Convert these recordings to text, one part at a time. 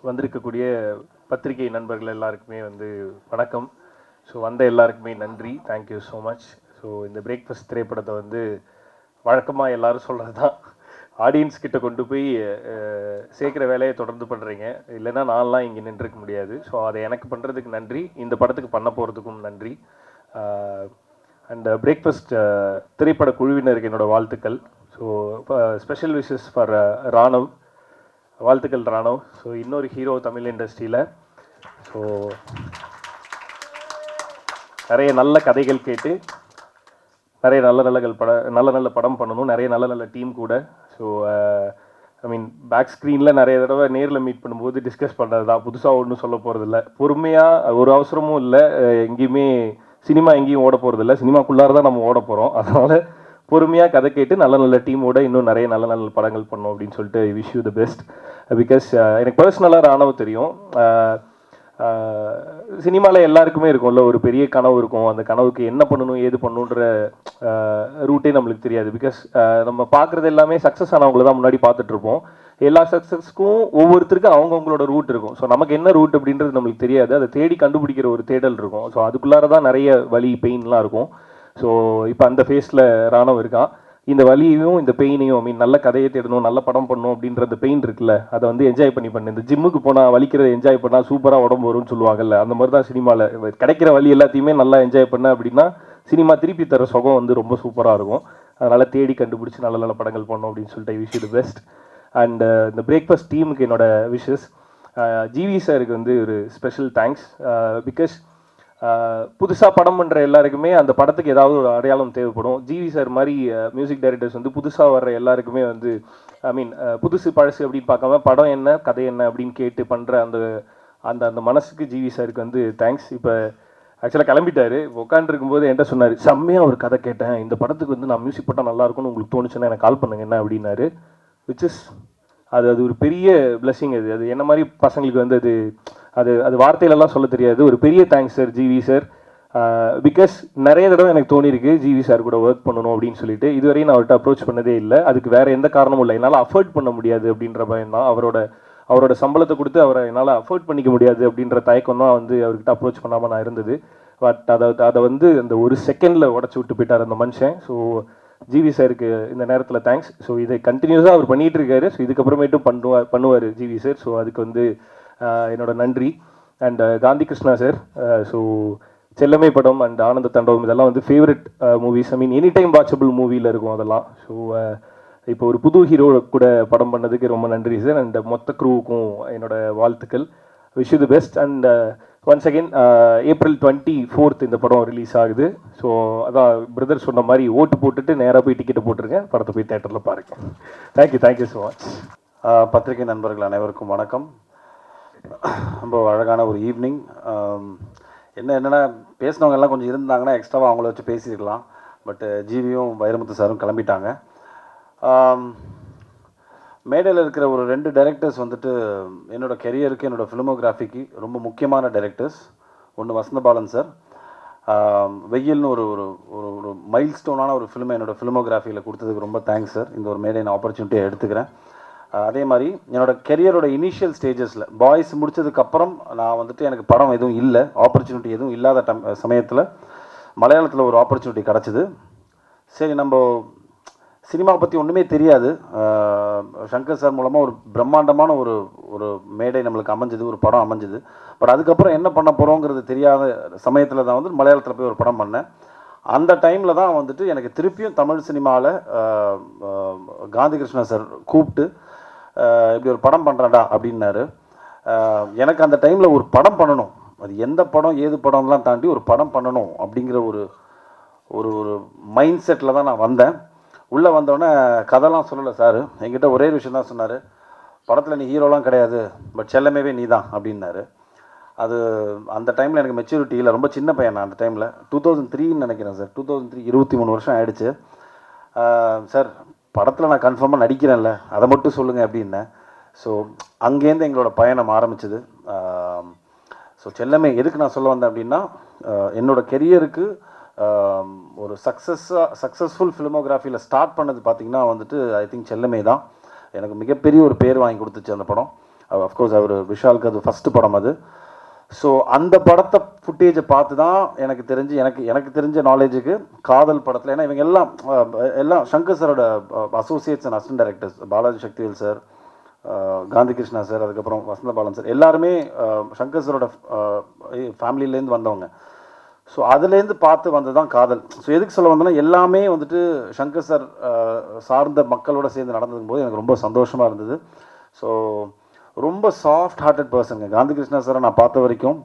வந்திருக்கக்கூடிய பத்திரிகை நண்பர்கள் எல்லாருக்குமே வந்து வணக்கம். ஸோ வந்த எல்லாருக்குமே நன்றி, தேங்க்யூ ஸோ மச். ஸோ இந்த பிரேக்ஃபாஸ்ட் திரைப்படத்தை வந்து வழக்கமாக எல்லாரும் சொல்கிறது தான், ஆடியன்ஸ் கிட்ட கொண்டு போய் சேர்க்குற வேலையை தொடர்ந்து பண்ணுறீங்க. இல்லைன்னா நான்லாம் இங்கே நின்றுக்க முடியாது. ஸோ அதை எனக்கு பண்ணுறதுக்கு நன்றி, இந்த படத்துக்கு பண்ண போகிறதுக்கும் நன்றி. அண்ட் பிரேக்ஃபாஸ்ட் திரைப்பட குழுவினருக்கு என்னோடய வாழ்த்துக்கள். So special wishes for Raanav. வாழ்த்துக்கள் ராணவ். ஸோ இன்னொரு ஹீரோ தமிழ் இண்டஸ்ட்ரியில். ஸோ நிறைய நல்ல கதைகள் கேட்டு நிறைய நல்ல படம் பண்ணணும், நிறைய நல்ல டீம் கூட. ஸோ ஐ மீன் பேக் ஸ்க்ரீனில் நிறைய தடவை நேரில் மீட் பண்ணும்போது டிஸ்கஸ் பண்ணுறது தான், புதுசாக ஒன்றும் சொல்ல போகிறதில்ல. பொறுமையாக, ஒரு அவசரமும் இல்லை, எங்கேயுமே சினிமா எங்கேயும் ஓட போகிறதில்ல, சினிமாக்குள்ளார தான் நம்ம ஓட போகிறோம். அதனால் பொறுமையாக கதை கேட்டு நல்ல டீமோட இன்னும் நிறைய நல்ல படங்கள் பண்ணோம் அப்படின்னு சொல்லிட்டு wish you the best. Because எனக்கு பர்சனலாக ராணவ் தெரியும். சினிமாவில் எல்லாருக்குமே இருக்கும்ல ஒரு பெரிய கனவு இருக்கும், அந்த கனவுக்கு என்ன பண்ணணும் ஏது பண்ணணுன்ற ரூட்டே நம்மளுக்கு தெரியாது. பிகாஸ் நம்ம பார்க்குறது எல்லாமே சக்ஸஸ் ஆனவங்கள தான் முன்னாடி பார்த்துட்ருப்போம். எல்லா சக்ஸஸ்க்கும் ஒவ்வொருத்தருக்கும் அவங்கவுங்களோட ரூட் இருக்கும். ஸோ நமக்கு என்ன ரூட் அப்படின்றது நம்மளுக்கு தெரியாது, அதை தேடி கண்டுபிடிக்கிற ஒரு தேடல் இருக்கும். ஸோ அதுக்குள்ளார தான் நிறைய வலி பெயின்லாம் இருக்கும். ஸோ இப்போ அந்த ஃபேஸில் ராணவ் இருக்கான். இந்த வலியையும் இந்த பெயினையும், ஐ மீன் நல்ல கதையை தேடணும், நல்ல படம் பண்ணணும் அப்படின்ற அந்த பெயின் இருக்குல்ல, அதை வந்து என்ஜாய் பண்ணு. இந்த ஜிம்முக்கு போனால் வலிக்கிறத என்ஜாய் பண்ணால் சூப்பராக உடம்பு வரும்னு சொல்லுவாங்கல்ல, அந்த மாதிரி தான் சினிமாவில் கிடைக்கிற வலி எல்லாத்தையுமே நல்லா என்ஜாய் பண்ண அப்படின்னா சினிமா திருப்பி தர சுகம் வந்து ரொம்ப சூப்பராக இருக்கும். அதனால் தேடி கண்டுபிடிச்சி நல்ல படங்கள் பண்ணோம் அப்படின்னு சொல்லிட்டு wish you the best. And இந்த பிரேக்ஃபாஸ்ட் டீமுக்கு என்னோட விஷஸ். ஜிவி சாருக்கு வந்து ஒரு ஸ்பெஷல் தேங்க்ஸ். பிகாஸ் புதுசாக படம் பண்ணுற எல்லாருக்குமே அந்த படத்துக்கு ஏதாவது ஒரு அடையாளம் தேவைப்படும். ஜிவி சார் மாதிரி மியூசிக் டைரக்டர்ஸ் வந்து புதுசாக வர்ற எல்லாருக்குமே வந்து ஐ மீன் புதுசு பழசு அப்படின்னு பார்க்காம படம் என்ன கதை என்ன அப்படின்னு கேட்டு பண்ணுற அந்த அந்த அந்த மனசுக்கு ஜிவி சாருக்கு வந்து தேங்க்ஸ். இப்போ ஆக்சுவலாக கிளம்பிட்டாரு, உட்காந்துருக்கும்போது என்கிட்ட சொன்னார், செம்மையாக ஒரு கதை கேட்டேன், இந்த படத்துக்கு வந்து நான் மியூசிக் போட்டால் நல்லாயிருக்கும்னு உங்களுக்கு தோணுச்சுன்னா எனக்கு கால் பண்ணுங்க என்ன அப்படின்னாரு. விச் இஸ் அது ஒரு பெரிய பிளெஸிங். அது என்ன மாதிரி பசங்களுக்கு வந்து அது வார்த்தையிலலாம் சொல்ல தெரியாது. ஒரு பெரிய thanks sir, GV sir. Because நிறைய தடவை எனக்கு தோணியிருக்கு ஜிவி சார் கூட ஒர்க் பண்ணணும் அப்படின்னு சொல்லிட்டு. இதுவரையும் நான் அவர்கிட்ட அப்ரோச் பண்ணதே இல்லை. அதுக்கு வேறு எந்த காரணமும் இல்லை, என்னால் அஃபோர்ட் பண்ண முடியாது அப்படின்ற பயம் தான். அவரோட சம்பளத்தை கொடுத்து அவரை என்னால் அஃபோர்ட் பண்ணிக்க முடியாது அப்படின்ற தயக்கம் தான் வந்து அவர்கிட்ட அப்ரோச் பண்ணாமல் நான் இருந்தது. பட் அதை வந்து அந்த ஒரு செகண்டில் உடச்சி விட்டு போயிட்டார் அந்த மனுஷன். ஸோ ஜிவி சாருக்கு இந்த நேரத்தில் தேங்க்ஸ். ஸோ இதை கண்டினியூஸாக அவர் பண்ணிகிட்டு இருக்காரு. ஸோ இதுக்கப்புறமேட்டும் பண்ணுவார் ஜிவி சார். ஸோ அதுக்கு வந்து என்னோட நன்றி. And Gandhi Krishna sir. So செல்லமே படம் அண்ட் ஆனந்த தாண்டவம் இதெல்லாம் வந்து ஃபேவரட் மூவிஸ். ஐ மீன் எனி டைம் வாட்சபிள் மூவியில் இருக்கும் அதெல்லாம். ஸோ இப்போ ஒரு புது ஹீரோ கூட படம் பண்ணதுக்கு ரொம்ப நன்றி சார். அண்ட் மொத்த க்ரூவுக்கும் என்னோட வாழ்த்துக்கள். Wish you the best. And once again April 24 இந்த படம் ரிலீஸ் ஆகுது. ஸோ அதான் பிரதர் சொன்ன மாதிரி ஓட்டு போட்டுட்டு நேராக போய் டிக்கெட்டை போட்டுருக்கேன், படத்தை போய் தேட்டரில் பாருங்கள். Thank you so much. பத்திரிகை நண்பர்கள் அனைவருக்கும் வணக்கம். ரொம்ப அழகான ஒரு ஈவினிங். என்னென்னா பேசினவங்க எல்லாம் கொஞ்சம் இருந்தாங்கன்னா எக்ஸ்ட்ராவாக அவங்கள வச்சு பேசியிருக்கலாம். பட் ஜிவியும் வைரமுத்து சாரும் கிளம்பிட்டாங்க. மேடையில் இருக்கிற ஒரு 2 டைரக்டர்ஸ் வந்துட்டு என்னோடய கெரியருக்கு, என்னோடய ஃபிலிமோகிராஃபிக்கு ரொம்ப முக்கியமான டைரக்டர்ஸ். ஒன்று வசந்தபாலன் சார், வெயில்னு ஒரு ஒரு ஒரு மைல் ஸ்டோனான ஒரு ஃபிலிமை என்னோடய ஃபிலிமோகிராஃபியில் கொடுத்ததுக்கு ரொம்ப தேங்க்ஸ் சார். இந்த ஒரு மேடை நான் ஆப்பர்ச்சுனிட்டியை எடுத்துக்கிறேன். அதே மாதிரி என்னோடய கெரியரோட இனிஷியல் ஸ்டேஜஸில் பாய்ஸ் முடித்ததுக்கப்புறம் நான் வந்துட்டு எனக்கு படம் எதுவும் இல்லை, ஆப்பர்ச்சுனிட்டி எதுவும் இல்லாத சமயத்தில் மலையாளத்தில் ஒரு ஆப்பர்ச்சுனிட்டி கிடச்சிது. சரி, நம்ம சினிமாவை பற்றி ஒன்றுமே தெரியாது, சங்கர் சார் மூலமாக ஒரு பிரம்மாண்டமான ஒரு மேடை நம்மளுக்கு அமைஞ்சது, ஒரு படம் அமைஞ்சது. பட் அதுக்கப்புறம் என்ன பண்ண போகிறோங்கிறது தெரியாத சமயத்தில் தான் வந்து மலையாளத்தில் போய் ஒரு படம் பண்ணேன். அந்த டைமில் தான் வந்துட்டு எனக்கு திருப்பியும் தமிழ் சினிமாவில் காந்தி கிருஷ்ணா சார் கூப்பிட்டு இப்படி ஒரு படம் பண்ணுறேன்டா அப்படின்னாரு. எனக்கு அந்த டைமில் ஒரு படம் பண்ணணும், அது எந்த படம் ஏது படம்லாம் தாண்டி ஒரு படம் பண்ணணும் அப்படிங்கிற ஒரு ஒரு ஒரு மைண்ட் செட்டில் தான் நான் வந்தேன். உள்ளே வந்தோடனே கதைலாம் சொல்லலை சார், என்கிட்ட ஒரே விஷயம் தான் சொன்னார், படத்தில் நீ ஹீரோலாம் கிடையாது, பட் செல்லமேவே நீ தான் அப்படின்னாரு. அது அந்த டைமில் எனக்கு மெச்சூரிட்டி இல்லை, ரொம்ப சின்ன பையன் நான் அந்த டைமில். 2003 நினைக்கிறேன் சார், 2003, 23 வருஷம் ஆகிடுச்சு. சார் படத்தில் நான் கன்ஃபார்மாக நடிக்கிறேன்ல, அதை மட்டும் சொல்லுங்கள் அப்படின்னேன். ஸோ அங்கேருந்து எங்களோட பயணம் ஆரம்பிச்சது. ஸோ செல்லமே எதுக்கு நான் சொல்ல வந்தேன் அப்படின்னா, என்னோடய கெரியருக்கு ஒரு சக்ஸஸ்ஃபுல் ஃபிலிமோகிராஃபியில் ஸ்டார்ட் பண்ணது பார்த்திங்கன்னா வந்துட்டு ஐ திங்க் செல்லமே தான் எனக்கு மிகப்பெரிய ஒரு பேர் வாங்கி கொடுத்துச்சு அந்த படம். அஃப்கோர்ஸ் அவர் விஷாலுக்கு அது ஃபஸ்ட்டு படம் அது. ஸோ அந்த படத்தை ஃபுட்டேஜை பார்த்து தான் எனக்கு தெரிஞ்ச நாலேஜுக்கு காதல் படத்தில், ஏன்னா இவங்க எல்லாம் சங்கர் சாரோட Associates and assistant directors, Balaji Sakthivel sir, Gandhi Krishna sir, அதுக்கப்புறம் வசந்த பாலன் சார், எல்லாருமே சங்கர் சாரோட ஃபேமிலியிலேருந்து வந்தவங்க. ஸோ அதுலேருந்து பார்த்து வந்தது தான் காதல். ஸோ எதுக்கு சொல்ல வந்தோன்னா, எல்லாமே வந்துட்டு சங்கர் சார் சார்ந்த மக்களோட சேர்ந்து நடந்ததும் போது எனக்கு ரொம்ப சந்தோஷமாக இருந்தது. ஸோ ரொம்ப சாஃப்ட் ஹார்ட்டட் பர்சனுங்க காந்தி கிருஷ்ணா சாரை நான் பார்த்த வரைக்கும்.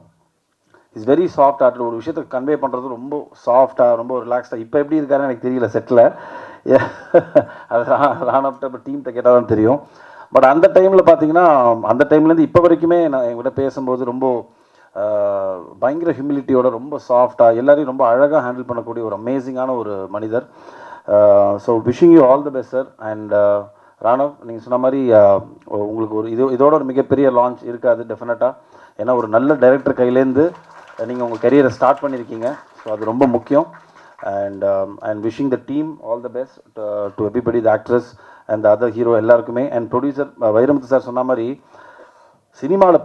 Is very soft hearted. ஒரு விஷயத்தை கன்வே பண்ணுறது ரொம்ப சாஃப்டாக, ரொம்ப ரிலாக்ஸ்டாக. இப்போ எப்படி இருக்காருன்னு எனக்கு தெரியல செட்டில், அது ராணப்ட டீம்கிட்ட கேட்டால் தான் தெரியும். பட் அந்த டைமில் பார்த்தீங்கன்னா, அந்த டைம்லேருந்து இப்போ வரைக்குமே நான் என்கிட்ட பேசும்போது ரொம்ப பயங்கர ஹியூமிலிட்டியோட, ரொம்ப சாஃப்டாக, எல்லாரையும் ரொம்ப அழகாக ஹேண்டில் பண்ணக்கூடிய ஒரு அமேசிங்கான ஒரு மனிதர். So wishing you all the best sir. And Raanav, நீங்கள் சொன்ன மாதிரி உங்களுக்கு ஒரு இதோட ஒரு மிகப்பெரிய லான்ச் இருக்காது டெஃபினட்டாக. ஏன்னா ஒரு நல்ல டைரக்டர் கையிலேருந்து நீங்கள் உங்கள் கரியரை ஸ்டார்ட் பண்ணியிருக்கீங்க. ஸோ அது ரொம்ப முக்கியம். And wishing the team all the best to everybody, the actress and the other hero எல்லாருக்குமே. அண்ட் ப்ரொடியூசர் வைரமுத்து சார் சொன்ன மாதிரி, சினிமாவில்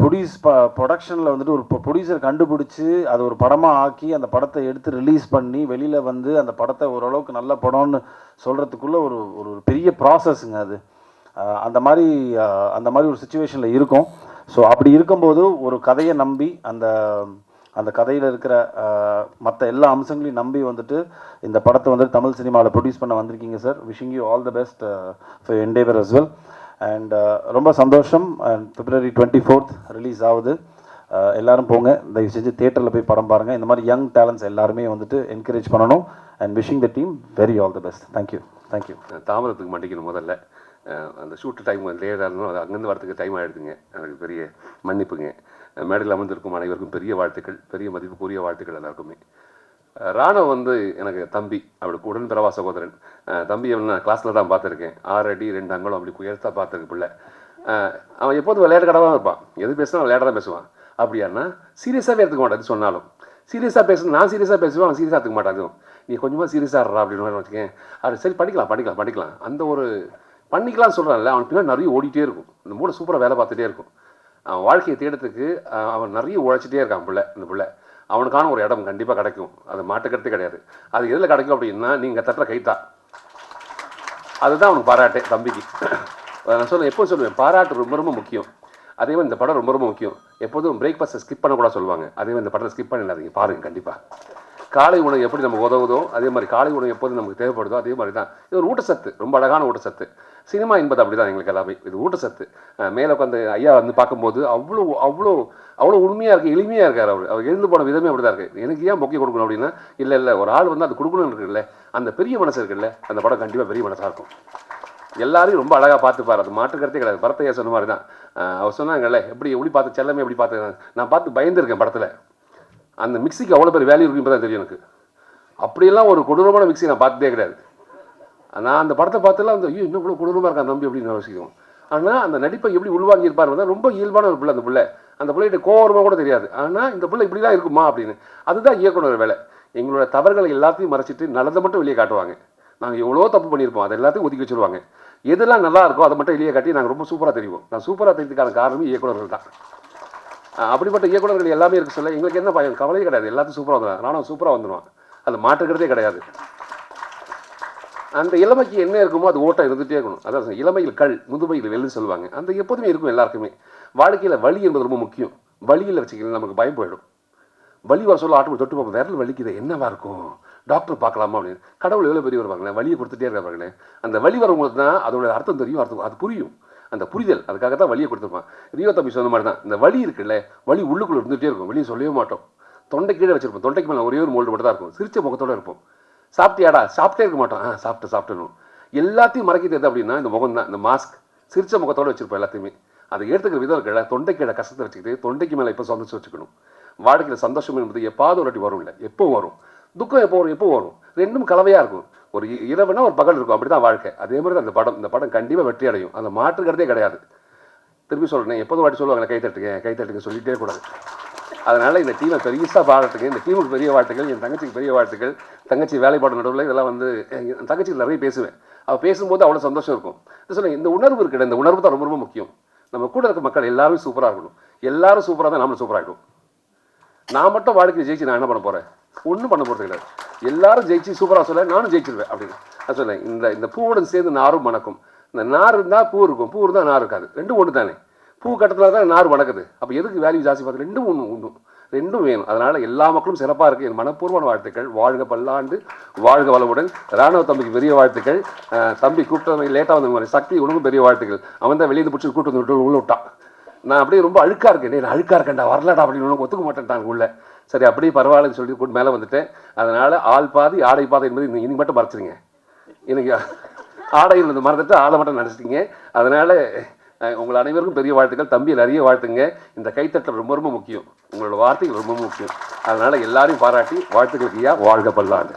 ப்ரொடக்ஷனில் வந்துட்டு ஒரு ப்ரொடியூசர் கண்டுபிடிச்சி அதை ஒரு படமாக ஆக்கி அந்த படத்தை எடுத்து ரிலீஸ் பண்ணி வெளியில் வந்து அந்த படத்தை ஓரளவுக்கு நல்ல படம்னு சொல்கிறதுக்குள்ளே ஒரு ஒரு பெரிய ப்ராசஸ்ங்க அது. அந்த மாதிரி ஒரு சுச்சுவேஷனில் இருக்கும். ஸோ அப்படி இருக்கும்போது ஒரு கதையை நம்பி அந்த கதையில் இருக்கிற மற்ற எல்லா அம்சங்களையும் நம்பி வந்துட்டு இந்த படத்தை வந்து தமிழ் சினிமாவில் ப்ரொடியூஸ் பண்ண வந்திருக்கீங்க sir. Wishing you all the best for endeavour as well. And ரொம்ப சந்தோஷம். அண்ட் February 24th ரிலீஸ் ஆகுது. எல்லோரும் போங்க, தயவு செஞ்சு தியேட்டரில் போய் படம் பாருங்கள். இந்த மாதிரி யங் டேலண்ட்ஸ் எல்லாருமே வந்துட்டு என்கரேஜ் பண்ணணும். And wishing the team very all the best. Thank you. தாமதத்துக்கு மாட்டிக்கணும் முதல்ல. அந்த ஷூட்டு டைம் லேட்டாக இருந்தோம், அது அங்கேருந்து வரத்துக்கு டைம் ஆகிடுதுங்க. எனக்கு பெரிய மன்னிப்புங்க. மேடையில் அமர்ந்திருக்கும் அனைவருக்கும் பெரிய வாழ்த்துக்கள், பெரிய மதிப்புக்குரிய வாழ்த்துக்கள் எல்லாருக்குமே. ராணவ் வந்து எனக்கு தம்பி, அப்படி உடன் பிறவா சகோதரன். தம்பி நான் கிளாஸில் தான் பார்த்துருக்கேன். 6 அடி 2 அங்குலம் அப்படி உயர்த்தா பார்த்துருக்கு பிள்ளை. அவன் எப்போதும் விளையாட்டு கடை தான் இருப்பான். எது பேசுனா விளையாட தான் பேசுவான். அப்படியானா சீரியஸாகவே எடுத்துக்க மாட்டான். அது சொன்னாலும் சீரியஸாக பேசணும், நான் சீரியஸாக பேசுவேன், அவன் சீரியஸாக எடுத்துக்க மாட்டான். நீ கொஞ்சமாக சீரியஸாக இருறா அப்படின்னு வச்சுக்கேன். அது சரி, படிக்கலாம் அந்த ஒரு பண்ணிக்கலாம்னு சொல்கிறான்ல, அவன் பின்னாடி நிறைய ஓடிட்டே இருக்கும். இந்த மூளை சூப்பராக வேலை பார்த்துட்டே இருக்கும். அவன் வாழ்க்கையை தேடுறதுக்கு அவன் நிறைய உழைச்சிட்டே இருக்கான் பிள்ளை. இந்த பிள்ளை அவனுக்கான ஒரு இடம் கண்டிப்பாக கிடைக்கும், அது மாட்டுக்கிறதே கிடையாது. அது எதில் கிடைக்கும் அப்படின்னா, நீங்கள் தட்டுற கைத்தா, அதுதான் அவனுக்கு பாராட்டு தம்பிக்கு. நான் எப்போது சொல்லுவேன், பாராட்டு ரொம்ப ரொம்ப முக்கியம். அதே மாதிரி இந்த படம் ரொம்ப ரொம்ப முக்கியம். எப்போதும் பிரேக்ஃபாஸ்ட்டை ஸ்கிப் பண்ணக்கூட சொல்லுவாங்க. அதே மாதிரி இந்த படத்தை ஸ்கிப் பண்ணிடாதீங்க, பாருங்கள் கண்டிப்பாக. காலை உணவு எப்படி நமக்கு உதவுதோ அதே மாதிரி காலை உணவு எப்போது நமக்கு தேவைப்படுதோ அதே மாதிரி தான் இது. ஒரு ஊட்டச்சத்து, ரொம்ப அழகான ஊட்டச்சத்து. சினிமா என்பது அப்படி தான் எங்களுக்கு எல்லாமே. இது ஊட்டச்சத்து. மேலே உட்காந்து ஐயா வந்து பார்க்கும்போது அவ்வளோ அவ்வளோ அவ்வளோ உண்மையாக இருக்குது, எளிமையாக இருக்கார். அவர் எழுந்து போன விதமே அப்படி தான் இருக்குது. எனக்கு ஏன் பொக்கை கொடுக்கணும் அப்படின்னா, இல்லை ஒரு ஆள் வந்து அது கொடுக்கணும்னு இருக்குல்ல, அந்த பெரிய மனசு இருக்குல்ல, அந்த படம் கண்டிப்பாக பெரிய மனசாக இருக்கும். எல்லாரையும் ரொம்ப அழகாக பார்த்துப்பார், அது மாற்றுக்கிறதே கிடையாது. பரத்தையா சொன்ன மாதிரி தான். அவர் சொன்னாங்கல்ல, எப்படி பார்த்து செல்லமே எப்படி பார்த்து, நான் பார்த்து பயந்துருக்கேன் படத்தில். அந்த மிக்சிக்கு அவ்வளோ பேர் வேல்யூ இருக்குன்னு தான் தெரியும் எனக்கு. அப்படியெல்லாம் ஒரு கொடூரமான மிக்சி நான் பார்த்ததே கிடையாது. நான் அந்த படத்தை பார்த்துலாம் அந்த இன்னும் இவ்வளோ கொடூரமாக இருக்கா நம்பி அப்படின்னு யோசிக்கும். ஆனால் அந்த நடிப்பை எப்படி உள்வாங்கியிருப்பார் தான். ரொம்ப இயல்பான ஒரு பிள்ளை அந்த பிள்ளைகிட்ட கோவரமாக கூட தெரியாது. ஆனால் இந்த பிள்ளை இப்படி தான் இருக்குமா அப்படின்னு. அதுதான் இயக்குனர் வேலை. எங்களோட தவறுகளை எல்லாத்தையும் மறைச்சிட்டு நல்லதை மட்டும் வெளியே காட்டுவாங்க. நாங்கள் எவ்வளோ தப்பு பண்ணியிருப்போம், அதை எல்லாத்தையும் ஒதுக்கி வச்சுருவாங்க. எதெல்லாம் நல்லா இருக்கோ அதை மட்டும் வெளியே காட்டி நாங்கள் ரொம்ப சூப்பராக தெரியும். நான் சூப்பராக தெரிஞ்சதுக்கான காரணமே இயக்குனர்கள் தான். அப்படிப்பட்ட இயக்குனர்கள் எல்லாமே இருக்க சொல்ல எங்களுக்கு என்ன பயம், கவலையே கிடையாது. எல்லாத்தையும் சூப்பராக வந்துடுவான். நானும் சூப்பராக வந்துடுவான், அது மாற்றுக்கிறதே கிடையாது. அந்த இளமைக்கு என்ன இருக்குமோ அது ஓட்டம் இருந்துகிட்டே இருக்கணும். அதான் இளமையில் கல், முதுமையில் வெள்ளு சொல்லுவாங்க. அந்த எப்போதுமே இருக்கும் எல்லாருக்குமே. வாழ்க்கையில் வலி என்பது ரொம்ப முக்கியம். வலியில் வச்சுக்கலாம் நமக்கு பயம் போயிடும். வலி வர சொல்ல ஆட்டோமேட்டிக் தொட்டு பார்ப்போம், விரல் வலிக்குது என்னவா இருக்கும், டாக்டர் பார்க்கலாமா அப்படின்னு. கடவுள் எவ்வளோ பெரிய வருவாங்களே, வலியை கொடுத்துட்டே இருக்காங்களே. அந்த வலி வரவங்களுக்கு தான் அதோட அர்த்தம் தெரியும், அது புரியும். அந்த புரிதல், அதுக்காக தான் வலியை கொடுத்துருப்பான். ரியோ தம்பி சொன்ன மாதிரி தான், இந்த வலி இருக்குல்ல, வலி உள்ளுக்குள்ளே இருந்துகிட்டே இருக்கும், வெளியே சொல்லவே மாட்டோம். தொண்டை கீழே வச்சிருப்போம், தொண்டைக்கு மேலே ஒரே ஒரு மோல்டு மட்டும் தான் இருக்கும். சிரிச்ச முகத்தோடு இருப்போம். சாப்பிட்டியாடா, சாப்பிட்டே இருக்க மாட்டோம். சாப்பிட்டணும். எல்லாத்தையும் மறைக்கிறது அப்படின்னா இந்த முகம் தான், இந்த மாஸ்க். சிரிச்ச முகத்தோடு வச்சிருப்போம் எல்லாத்தையுமே. அதை எடுத்துக்கிற விதம் இருக்கல, தொண்டை கீழே கஷ்டத்தை வச்சுக்கிட்டு தொண்டைக்கு மேலே இப்போ சந்தோஷம் வச்சுக்கணும். வாழ்க்கையில் சந்தோஷம் என்பது எப்பாவது ஒரு வாட்டி வரும், இல்லை எப்போ வரும். துக்கம் எப்போ வரும், ரெண்டும் கலவையாக இருக்கும். ஒரு இரவுனா ஒரு பகல் இருக்கும், அப்படி தான் வாழ்க்கை. அதே மாதிரி தான் இந்த படம் கண்டிப்பாக வெற்றி அடையும், அதை மாற்றுக்கிறதே கிடையாது. திருப்பி சொல்கிறேன், எப்போதும் வாட்டி சொல்லுவாங்களே கைத்தட்டுங்க சொல்லிகிட்டே கூடாது. அதனால் இந்த டீமை பெருசாக பாராட்டுங்க, இந்த டீமுக்கு பெரிய வாழ்த்துக்கள், என் தங்கச்சிக்கு பெரிய வாழ்த்துக்கள். தங்கச்சி வேலைப்பாடு நடுவில் இதெல்லாம் வந்து என் தங்கச்சிக்கு நிறைய பேசுவேன். அவள் பேசும்போது அவ்வளோ சந்தோஷம் இருக்கும். சொல்லுங்கள், இந்த உணர்வு இருக்கிற, இந்த உணர்வு தான் ரொம்ப ரொம்ப முக்கியம். நம்ம கூட இருக்க மக்கள் எல்லாரும் சூப்பராக இருக்கணும். எல்லாரும் சூப்பராக தான் நம்மளும் சூப்பராகிடும். நான் மட்டும் வாழ்க்கையை ஜெயிச்சு நான் என்ன பண்ண போகிறேன்? ஒன்றும் பண்ண போகிறது கிடையாது. எல்லாரும் ஜெயிச்சு சூப்பராக சொல்ல நானும் ஜெயிச்சிருவேன் அப்படின்னு நான் சொல்லேன். இந்த பூவுடன் சேர்ந்து நாரும் மணக்கும். இந்த நார் இருந்தால் பூ இருக்கும், பூ இருந்தால் நார் இருக்காது. ரெண்டும் ஒன்று தானே. பூ கட்டத்தில் தான் நார் வணக்குது. அப்போ எதுக்கு வேல்யூ ஜாஸ்தி பார்த்து? ரெண்டும் ஒன்று ரெண்டும் வேணும். அதனால் எல்லா மக்களும் சிறப்பாக இருக்குது. என் மனப்பூர்வமான வாழ்த்துக்கள். வாழ்க பல்லாண்டு, வாழ்க வளமுடன். ராணுவ தம்பிக்கு பெரிய வாழ்த்துக்கள். தம்பி கூப்பிட்டு லேட்டாக வந்த மாதிரி சக்தி உனக்கும் பெரிய வாழ்த்துக்கள். அவன் தான் வெளியே பிடிச்சி கூப்பிட்டு வந்து உள்ள விட்டான். நான் அப்படியே ரொம்ப அழுக்காக இருக்கேன். நான் அழுக்காக இருக்கேன்டா, வரலடா அப்படின்னு ஒத்துக்க மாட்டேன்ட்டாங்க உள்ள. சரி அப்படியே பரவாயில்லன்னு சொல்லி கூட்டு மேலே வந்துட்டேன். அதனால் ஆள் பாதி ஆடை பாதை என்பது இன்னைக்கு மட்டும் மறைச்சிருங்க. எனக்கு ஆடையில் வந்து மறந்துட்டு ஆளை மட்டும் நினச்சிட்டிங்க. அதனால் உங்கள் அனைவருக்கும் பெரிய வாழ்த்துக்கள். தம்பி நிறைய வாழ்த்துங்க. இந்த கைத்தட்டல் ரொம்ப ரொம்ப முக்கியம். உங்களோட வார்த்தைகள் ரொம்ப முக்கியம். அதனால் எல்லாரையும் பாராட்டி வாழ்த்துக்களுக்கு ஐயா. வாழ்க பல்லாண்டு.